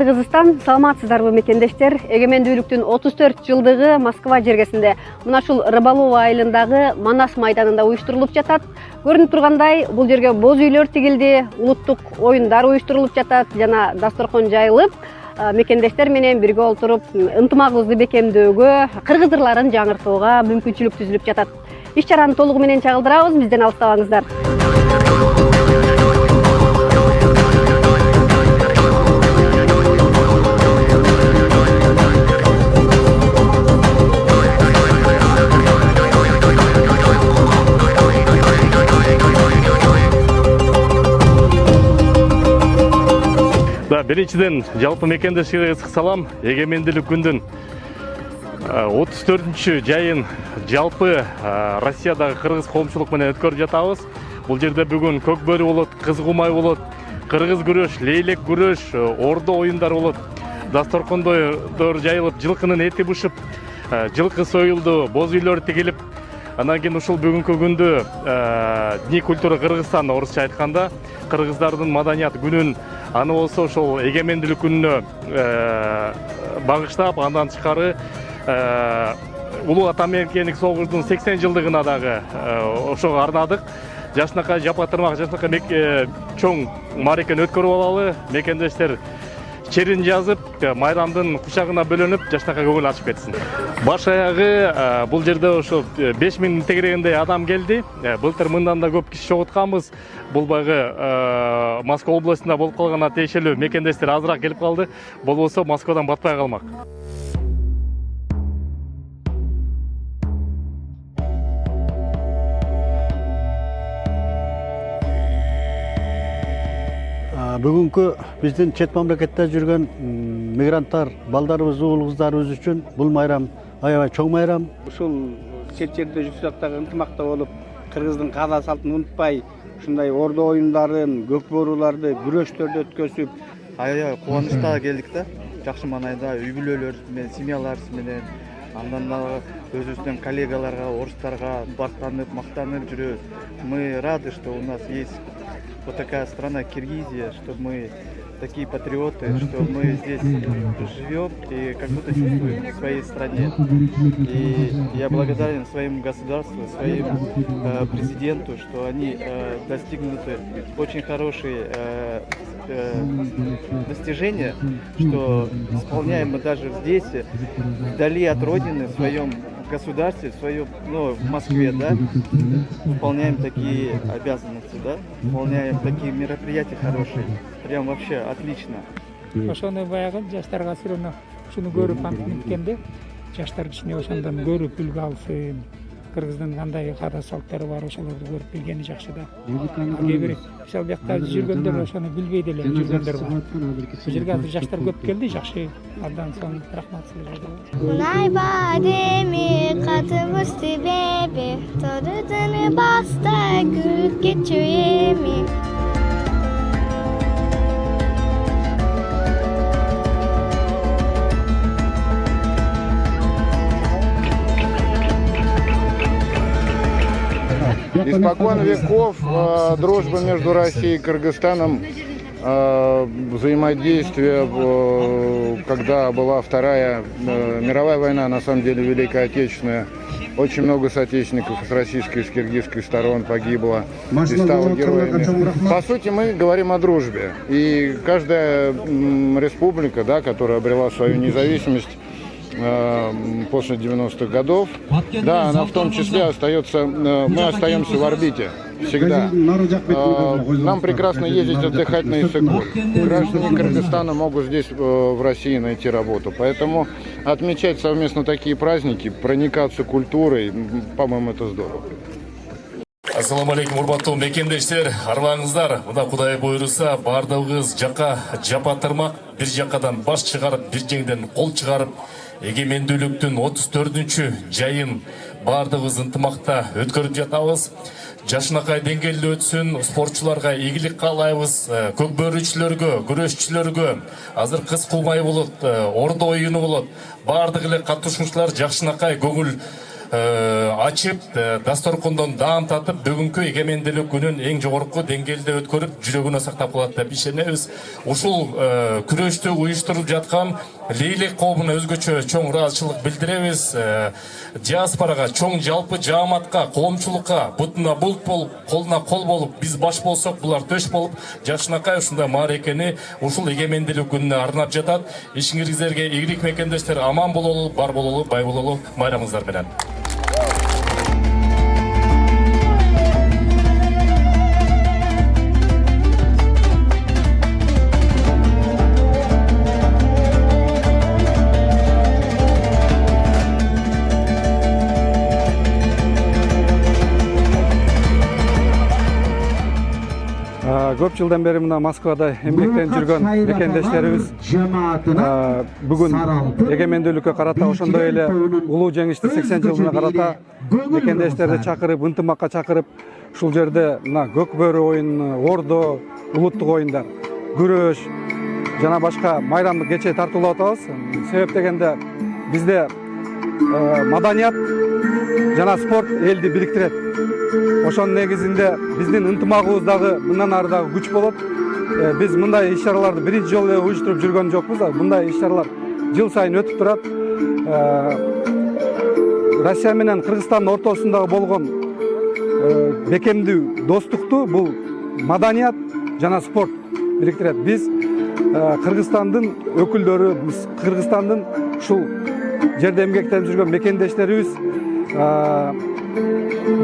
Кыргызстан, саламатсыздарбы мекендештер? Эгемендүүлүктүн 34 жылдыгы Москва жергесинде мына ушул Рыбалово айылындагы Манас майданында уюштурулуп жатат. Көрүнүп тургандай, бул жерге боз үйлөр тигилди, улуттук оюндар уюштурулуп жатат жана дасторкон жайылып, мекендештер менен бирге олтуруп ынтымагыбызды бекемдөөгө, кыргыз ырларын жаңыртууга мүмкүнчүлүк түзүлүп жатат. Иш чараны толугу менен чагылдырабыз, бизден алыстабаңыздар. Биринчиден, жалпы мекендештерге ысык салам. Эгемендүүлүк күндүн 34-чү жайын жалпы Россиядагы кыргыз коомчулук менен өткөрүп жатабыз. Бул жерде бүгүн көк бөрү болот, кыз кумай болот, кыргыз күрөш, лейлек күрөш, ордо оюндар болот. Дасторкондор жайылып, жылкынын эти бышып, жылкы союлду, боз үйлөр тигилип, анан кийин ушул бүгүнкү күндү Дни культуры Кыргызстан орусча айтканда кыргыздардын маданият күнүн, аны болсо ошол эгемендүүлүк күнүнө багыштап, андан тышкары улуу ата мекендик согуштун 80 жылдыгына дагы ошого арнадык. Жашынакай жапатырмак, жашынакай чоң мааракени өткөрүп алалы. Мекендештер черин жазып, майрамдын кучагына бөлөнүп, жашынакай көңүл ачып кетсин. Баш аягы бул жерде ошо 5000 тегерегендей адам келди. Былтыр мындан да көп киши чогултканбыз. Бул багы Москва областында болуп калгана тиешелүү мекендештер азыраак келип калды. Болбосо Москвадан батпай калмак. Бүгүнкү биздин чет мамлекетте жүргөн мигранттар, балдарыбыз, уул кыздарыбыз үчүн бул майрам аябай чоң майрам. Ушул чет жерде жүрсөк дагы ынтымакта болуп, кыргыздын каада салтын унутпай, ушундай ордо оюндарын, көк бооруларды, күрөштөрдү өткөзүп, аябай кубанычта келдик да. Жакшы маанайда үй бүлөлөр менен, семьяларыбыз менен, андан дагы өзүбүздүн коллегаларга, орустарга бартанып, мактанып жүрөбүз. Мы рады, что у нас есть вот такая страна Киргизия, что мы такие патриоты, что мы здесь живем и как будто чувствуем в своей стране. И я благодарен своему государству, своему президенту, что они достигнуты очень хорошие достижения, что исполняем мы даже здесь, вдали от родины, в своем государстве, в своем, в Москве, да, выполняем такие обязанности, да, выполняем такие мероприятия хорошие, прям вообще отлично. Ошону баягы жаштарга ушуну көрүп анткенде жаштар кичине ошондон көрүп үлгү алсын. Кыргыздын кандай каада салттары бар, ошолорду көрүп билгени жакшы да. Кээ бир мисалы биякта жүргөндөр ошону билбей деле жүргөндөр бар. Бул жерге азыр жаштар көп келди, жакшы. Андан соң рахмат силерге. Унай бадеми катыбыз себеби, торудуну баста күт кетчү Испокон веков дружба между Россией и Кыргызстаном, взаимодействие, когда была Вторая мировая война, на самом деле Великая Отечественная, очень много соотечественников с российской и с киргизской сторон погибло и стало героями. По сути, мы говорим о дружбе. И каждая республика, да, которая обрела свою независимость после 90-х годов, да, она в том числе остается, мы остаемся в орбите всегда. Нам прекрасно ездить отдыхать на Иссык-Куль. Граждане Кыргызстана могут здесь в России найти работу. Поэтому отмечать совместно такие праздники, проникаться культурой, по-моему, это здорово. Ассаламу алейкум, урматтуу мекендештер, арбаңыздар. Мына Кудай буйруса, бардыгыбыз жака жапатырмак, бир жакадан баш чыгарып, бир жеңден кол чыгарып, эгемендүүлүктүн 34-чү жайын бардыгыбыз ынтымакта өткөрүп жатабыз. Жашынакай деңгээлде өтсүн, спортчуларга ийгилик каалайбыз, көк бөрүчүлөргө, күрөшчүлөргө, азыр кыз кумай болот, ордо оюну болот. Бардык эле катышуучулар жакшынакай көңүл ачып, дасторкондон даам татып, бүгүнкү эгемендүүлүк күнүн эң жогорку деңгээлде өткөрүп, жүрөгүнө сактап калат деп ишенебиз. Ушул күрөштү уюштуруп жаткан Лейлек коомуна өзгөчө чоң ыраазычылык билдиребиз. Диаспорага, чоң жалпы жааматка, коомчулукка бутуна булт болуп, колуна кол болуп, биз баш болсок, булар төш болуп, жакшынакай ушундай мааракени ушул эгемендүүлүк күнүнө арнап жатат. Ишиңизерге ийгилик мекендештер, аман бололу, бар бололу, бай бололу, майрамыңыздар менен. Көп жылдан бери мына Москвада эмгектенип жүргөн мекендештерибиз бүгүн эгемендүүлүккө карата ошондой эле улуу жеңиштин 80 жылдыгына карата мекендештерди чакырып, ынтымакка чакырып, ушул жерде мына көк бөрү оюну, ордо, улуттук оюндар, күрөш жана башка майрамдык кече тартуулап атабыз. Себеп дегенде бизде маданият жана спорт элди бириктирет. Ошонун негизинде биздин ынтымагыбыз дагы мындан ары дагы күч болот. Биз мындай иш-чараларды биринчи жолу уюштуруп жүргөн жокпуз. Мындай иш-чаралар жыл сайын өтүп турат. Россия менен Кыргызстандын ортосундагы болгон бекемдүү достукту бул маданият жана спорт бириктирет. Биз Кыргызстандын өкүлдөрү, биз Кыргызстандын ушул жерде эмгектенип жүргөн мекендештерибиз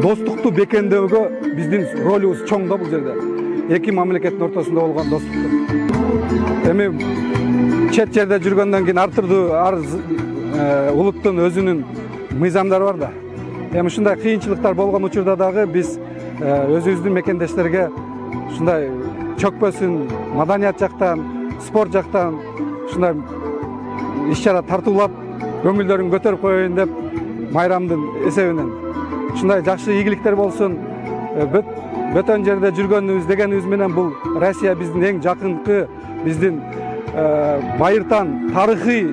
достукту бекемдөөгө биздин ролубуз чоң да бул жерде. Эки мамлекеттин ортосунда болгон достукту. Эми чет жерде жүргөндөн кийин ар улуттун өзүнүн мыйзамдары бар да. Эми ушундай кыйынчылыктар болгон учурда дагы биз өзүбүздүн мекендештерге ушундай чөкпөсүн, маданият жактан, спорт жактан ушундай иш-чара тартуулап, көңүлдөрүн көтөрүп коеюн деп майрамдын эсебинен ушундай жакшы ийгиликтер болсун. Бөтөн жерде жүргөнүбүз дегенибиз менен бул Россия биздин эң жакынкы, биздин байыртан тарыхый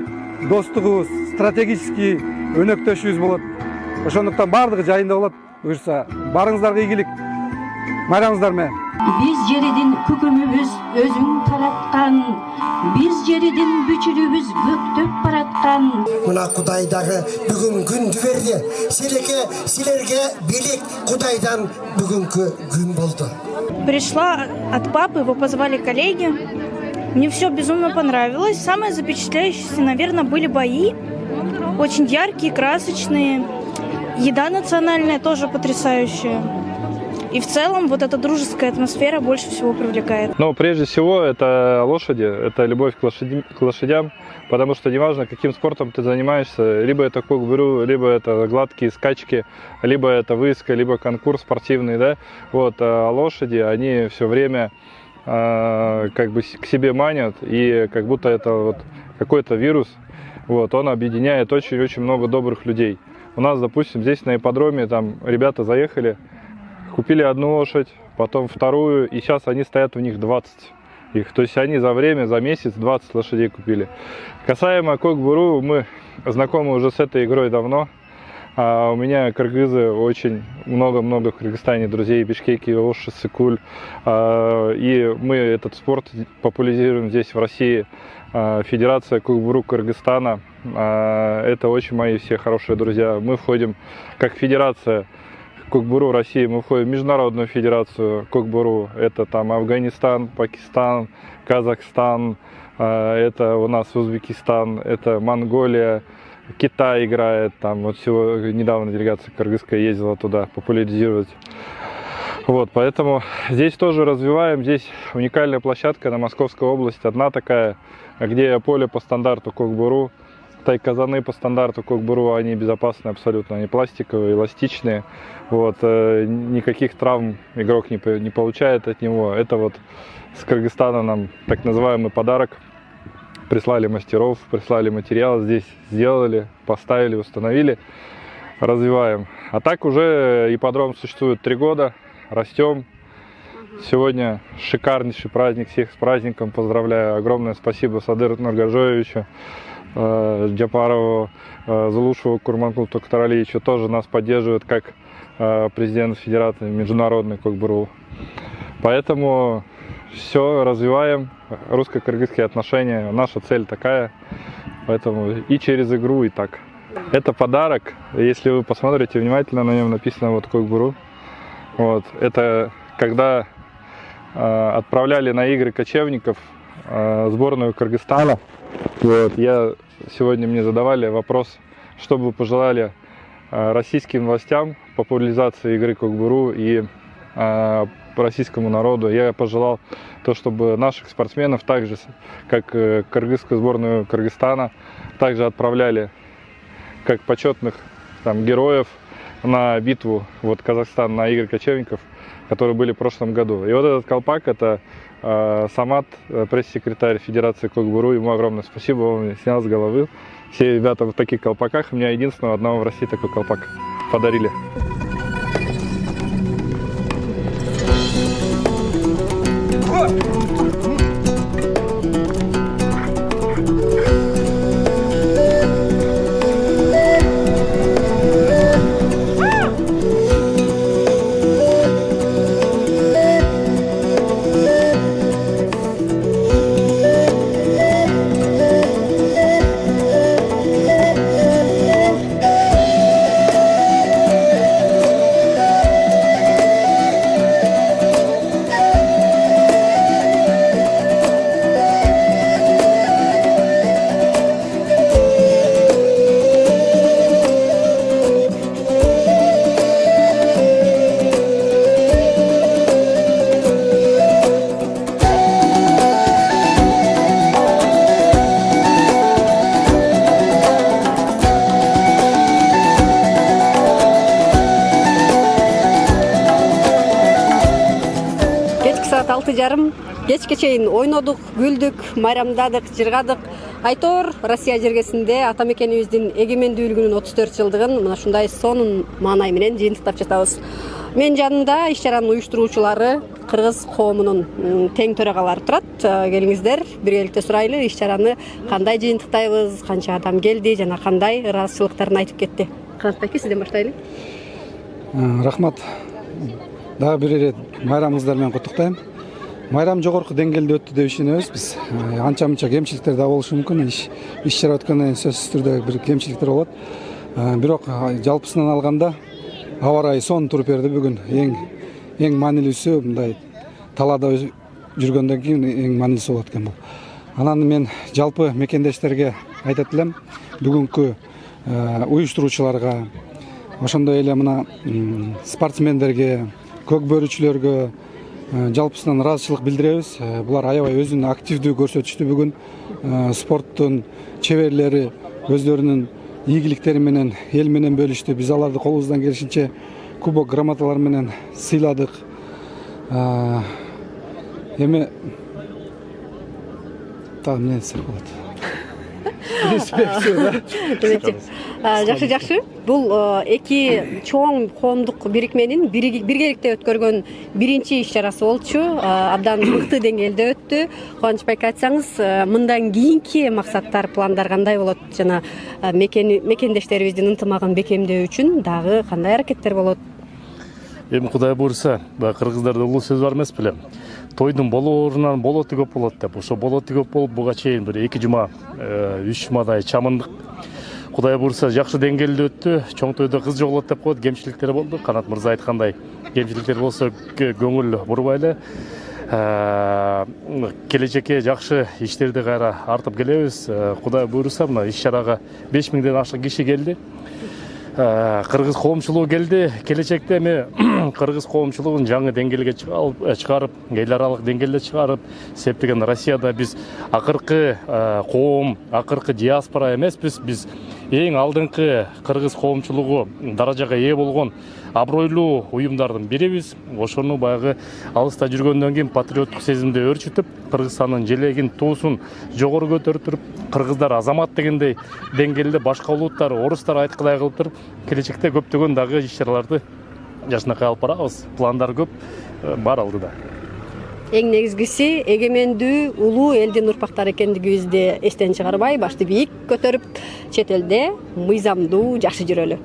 достугубуз, стратегический өнөктөшүбүз болот. Ошондуктан баардыгы жайында болот. Буюрса, барыңыздарга ийгилик. Майрамыңыздар менен. Биз жеридин күкүмүбүз өзүң тараткан, биз жеридин бүчүрүбүз көктөп бараткан. Мына Кудай дагы бүгүн күндү берди. Силерге билик Кудайдан бүгүнкү күн болду. Пришла от папы, его позвали коллеги. Мне все безумно понравилось. Самое запечатляющее, наверное, были бои. Очень яркие, красочные. Еда национальная тоже потрясающая. И в целом вот эта дружеская атмосфера больше всего привлекает. Но прежде всего это лошади, это любовь к лошадям, потому что неважно, каким спортом ты занимаешься, либо это кокбуру, либо это гладкие скачки, либо это выездка, либо конкурс спортивный, да, вот, а лошади, они все время как бы к себе манят, и как будто это вот какой-то вирус, вот, он объединяет очень-очень много добрых людей. У нас, допустим, здесь на ипподроме там ребята заехали, купили одну лошадь, потом вторую, и сейчас они стоят, у них 20 их. То есть они за месяц 20 лошадей купили. Касаемо кокбуру, мы знакомы уже с этой игрой давно. У меня кыргызы очень много-много в Кыргызстане друзей, Бишкеке, Оши, Сыкуль. И мы этот спорт популяризируем здесь в России. Федерация кокбуру Кыргызстана. Это очень мои все хорошие друзья. Мы входим как федерация кокбуру России, мы входим в Международную федерацию кокбуру. Это там Афганистан, Пакистан, Казахстан, это у нас Узбекистан, это Монголия, Китай играет. Там вот всего недавно делегация кыргызская ездила туда популяризировать. Вот, поэтому здесь тоже развиваем. Здесь уникальная площадка на Московской области, одна такая, где поле по стандарту кокбуру. Тайказаны по стандарту кокбуру, они безопасны абсолютно, они пластиковые, эластичные. Вот, никаких травм игрок не получает от него. Это вот с Кыргызстана нам так называемый подарок. Прислали мастеров, прислали материал, здесь сделали, поставили, установили, развиваем. А так уже ипподром существует 3 года, растем. Сегодня шикарнейший праздник, всех с праздником поздравляю. Огромное спасибо Садыру Нургажоевичу. Джапарову, Зулушеву, Курманкулу Токторалиевичу тоже нас поддерживают как президент Федерации международной Кокбуру. Поэтому все развиваем, русско-кыргызские отношения. Наша цель такая, поэтому и через игру, и так. Это подарок, если вы посмотрите внимательно, на нем написано вот Кокбуру. Вот. Это когда отправляли на игры кочевников сборную Кыргызстана. Вот. Сегодня мне задавали вопрос, что бы вы пожелали российским властям по популяризации игры Кокбуру и российскому народу. Я пожелал то, чтобы наших спортсменов, так же как кыргызскую сборную Кыргызстана, также отправляли как почетных героев на битву Казахстан, на игры кочевников, которые были в прошлом году. И вот этот колпак, это Самат, пресс-секретарь Федерации Кокбуру, ему огромное спасибо, он меня снял с головы. Все ребята в таких колпаках, у меня единственного одного в России такой колпак подарили. Saat 6:30 кечке чейин ойнодук, күлдүк, майрамдадык, жыргадык. Айтор Россия жергесинде ата мекенибиздин эгемендүүлүгүнүн 34 жылдыгын мына ушундай сонун маанай менен жыйынтыктап жатабыз. Мен жанымда иш чаранын уюштуруучулары кыргыз коомунун тең төрагалары турат. Келиңиздер, биргеликте сурайлы, иш чараны кандай жыйынтыктайбыз, канча адам келди жана кандай ыраазычылыктарын айтып кетти. Канат байке, сизден баштайлы. Рахмат. Дагы бир ирет майрамыңыздар менен куттуктайм. Майрам жогорку деңгээлде өттү деп ишенебиз биз. Анча мынча кемчиликтер да болушу мүмкүн. Иш чара өткөндөн сөзсүз түрдө бир кемчиликтер болот. Бирок жалпысынан алганда аба ырайы сонун туруп берди бүгүн. Эң маанилүүсү мындай талаада жүргөндөн кийин эң маанилүүсү болот экен бул. Анан мен жалпы мекендештерге айтат элем, бүгүнкү уюштуруучуларга, ошондой эле мына спортсмендерге, көкбөрүчүлөргө жалпысынан ыраазычылык билдиребиз. Булар аябай өзүн активдүү көрсөтүштү бүгүн. Спорттун чеберлери өздөрүнүн ийгиликтери менен эл менен бөлүштү. Биз аларды колубуздан келишинче кубок, грамоталар менен сыйладык. Эми так эмне десек болот? Жакшы. Бул эки чоң коомдук бирикменин биргеликте өткөргөн биринчи иш чарасы болчу. Абдан мыкты деңгээлде өттү. Кубаныч байке, айтсаңыз, мындан кийинки максаттар, пландар кандай болот? Жана мекендештерибиздин ынтымагын бекемдөө үчүн дагы кандай аракеттер болот? Эми Кудай буйрса, кыргыздарда улуу сөз бар эмес беле? Тойдун болоорунан болоту көп болот деп. Ошо болоту көп болуп буга чейин бир 2 жума, 3 жумадай чамындык. Кудай буйрса, жакшы деңгээлде өттү. Чоң тойдо кыз жоголот деп коет, кемчиликтер болду. Канат мырза айткандай, кемчиликтер болсо көңүл бурбайлы. Келечекке жакшы иштерди кайра артып келебиз. Кудай буйрса, мына иш чарага 5000ден ашык киши келди. Кыргыз коомчулугу келди. Келечекте эми кыргыз коомчулугун жаңы деңгээлге чыгарып, эл аралык деңгээлде чыгарып, септеген Россияда биз акыркы коом, акыркы диаспора эмеспиз. Биз эң алдыңкы кыргыз коомчулугу даражага ээ болгон абройлуу уюмдардын бирибиз. Ошону баягы алыста жүргөндөн кийин патриоттук сезимди өрчүтүп, Кыргызстандын желегин, туусун жогору көтөрүп, кыргыздар азамат дегендей деңгээлде башка улуттар, орустар айткыдай кылып туруп, келечекте көптөгөн дагы иш чараларды жашынакай алып барабыз. Пландар көп бар алдыда. Эң негизгиси эгемендүү улуу элдин урпактары экендигибизди эстен чыгарбай, башты бийик көтөрүп, чет элде мыйзамдуу жакшы жүрөлү.